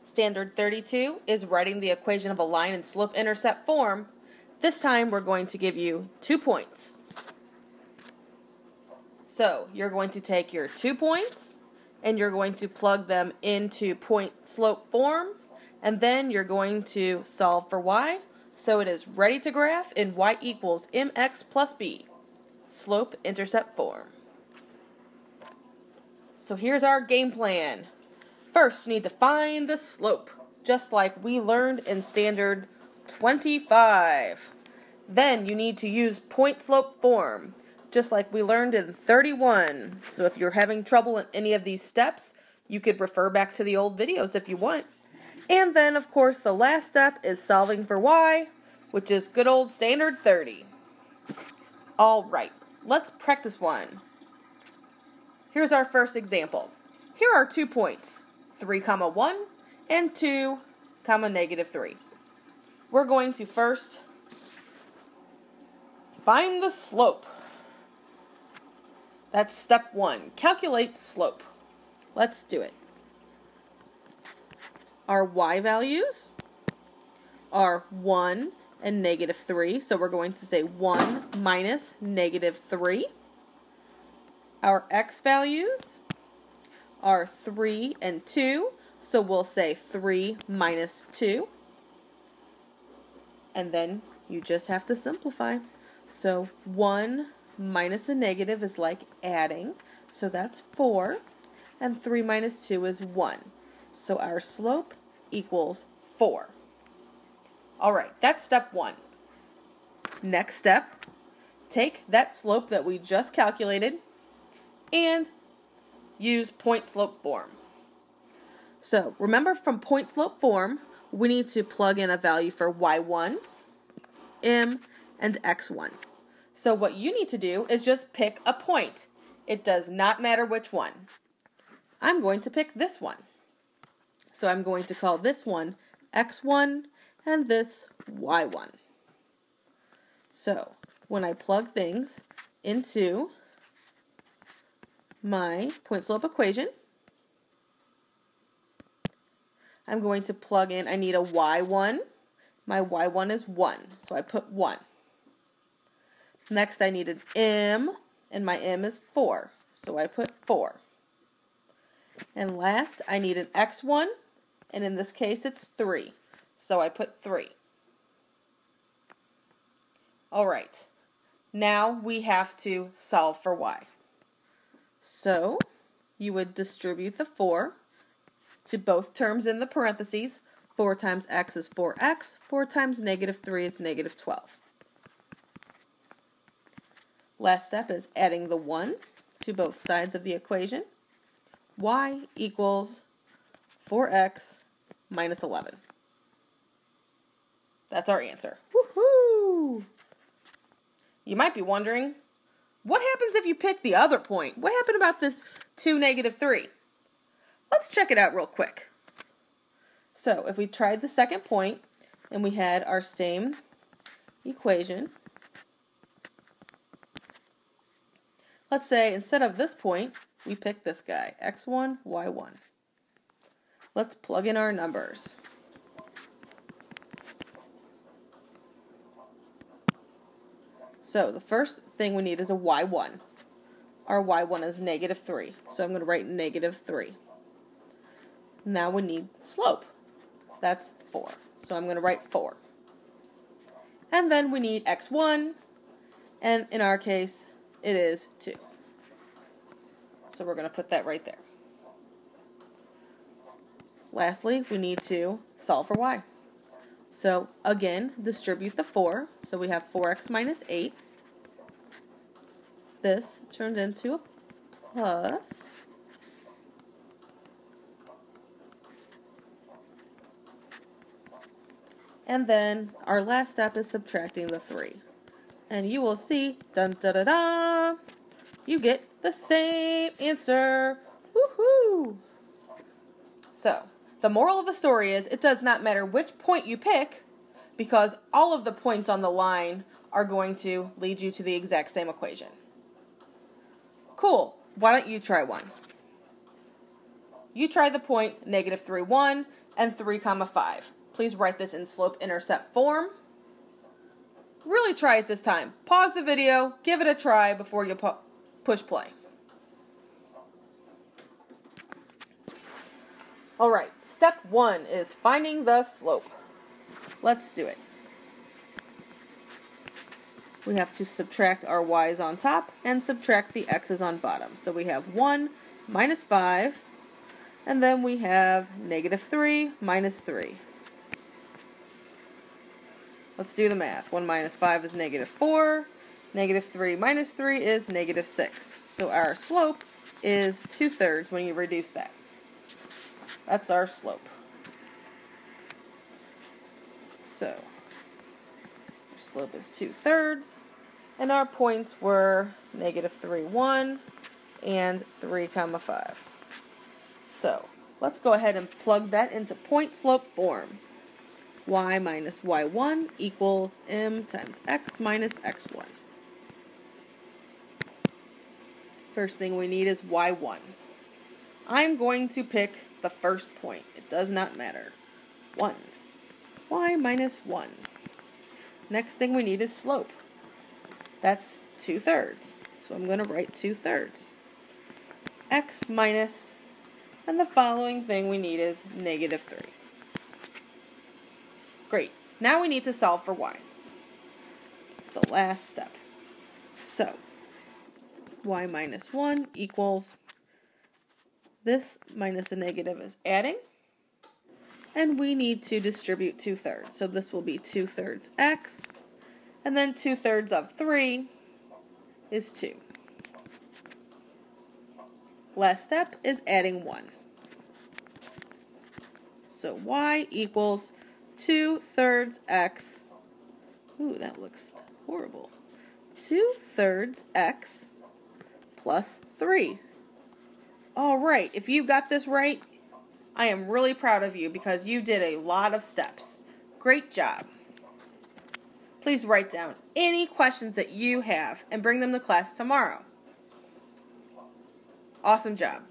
Standard 32 is writing the equation of a line in slope-intercept form. This time we're going to give you 2 points. So you're going to take your 2 points and you're going to plug them into point-slope form, and then you're going to solve for y. So it is ready to graph in y equals mx plus b, slope-intercept form. So here's our game plan. First, you need to find the slope, just like we learned in Standard 25. Then you need to use point-slope form, just like we learned in 31. So if you're having trouble in any of these steps, you could refer back to the old videos if you want. And then, of course, the last step is solving for y, which is good old Standard 30. All right, let's practice one. Here's our first example. Here are 2 points, 3, 1, and 2, -3. We're going to first find the slope. That's step 1. Calculate slope. Let's do it. Our y values are 1 and -3, so we're going to say 1 minus -3. Our x values are 3 and 2, so we'll say 3 minus 2. And then you just have to simplify. So 1 minus a negative is like adding, so that's 4, and 3 minus 2 is 1. So our slope equals 4. Alright, that's step 1. Next step, take that slope that we just calculated and use point-slope form. So remember, from point-slope form, we need to plug in a value for y1, m, and x1. So what you need to do is just pick a point. It does not matter which one. I'm going to pick this one. So I'm going to call this one x1 and this y1. So when I plug things into my point-slope equation, I'm going to plug in, I need a y1. My y1 is 1, so I put 1. Next I need an m, and my m is 4, so I put 4. And last I need an x1, and in this case it's 3, so I put 3. Alright, now we have to solve for y. So you would distribute the 4 to both terms in the parentheses. 4 times x is 4x, 4 times -3 is -12. Last step is adding the 1 to both sides of the equation. Y equals 4x minus 11. That's our answer. Woohoo! You might be wondering, what happens if you pick the other point? What happened about this 2, -3? Let's check it out real quick. So if we tried the second point and we had our same equation, let's say instead of this point, we pick this guy, x1, y1. Let's plug in our numbers. So the first thing we need is a y1. Our y1 is -3, so I'm going to write -3. Now we need slope. That's 4, so I'm going to write 4. And then we need x1, and in our case, it is 2. So we're going to put that right there. Lastly, we need to solve for y. So again, distribute the 4. So we have 4x minus 8. This turns into a plus. And then our last step is subtracting the 3. And you will see, dun da da da, you get the same answer. Woohoo! So, the moral of the story is, it does not matter which point you pick, because all of the points on the line are going to lead you to the exact same equation. Cool. Why don't you try one? you try the point -3, 1, and 3, 5. Please write this in slope-intercept form. Really try it this time. Pause the video, give it a try before you push play. Alright, step 1 is finding the slope. Let's do it. We have to subtract our y's on top and subtract the x's on bottom. So we have 1 minus 5, and then we have -3 minus 3. Let's do the math. 1 minus 5 is -4. -3 minus 3 is -6. So our slope is 2/3 when you reduce that. That's our slope. So, our slope is 2/3. And our points were -3, 1 and 3, 5. So, let's go ahead and plug that into point slope form. Y minus y1 equals m times x minus x1. First thing we need is y1. I'm going to pick the first point. It does not matter. 1. Y minus 1. Next thing we need is slope. That's 2/3. So I'm going to write 2/3. X minus, and the following thing we need is -3. Great. Now we need to solve for y. It's the last step. So, y minus 1 equals, this minus a negative is adding, and we need to distribute 2/3. So this will be 2/3 x, and then 2/3 of 3 is 2. Last step is adding 1. So y equals 2/3 x. Ooh, that looks horrible. 2/3 x plus 3. Alright, if you got this right, I am really proud of you because you did a lot of steps. Great job. Please write down any questions that you have and bring them to class tomorrow. Awesome job.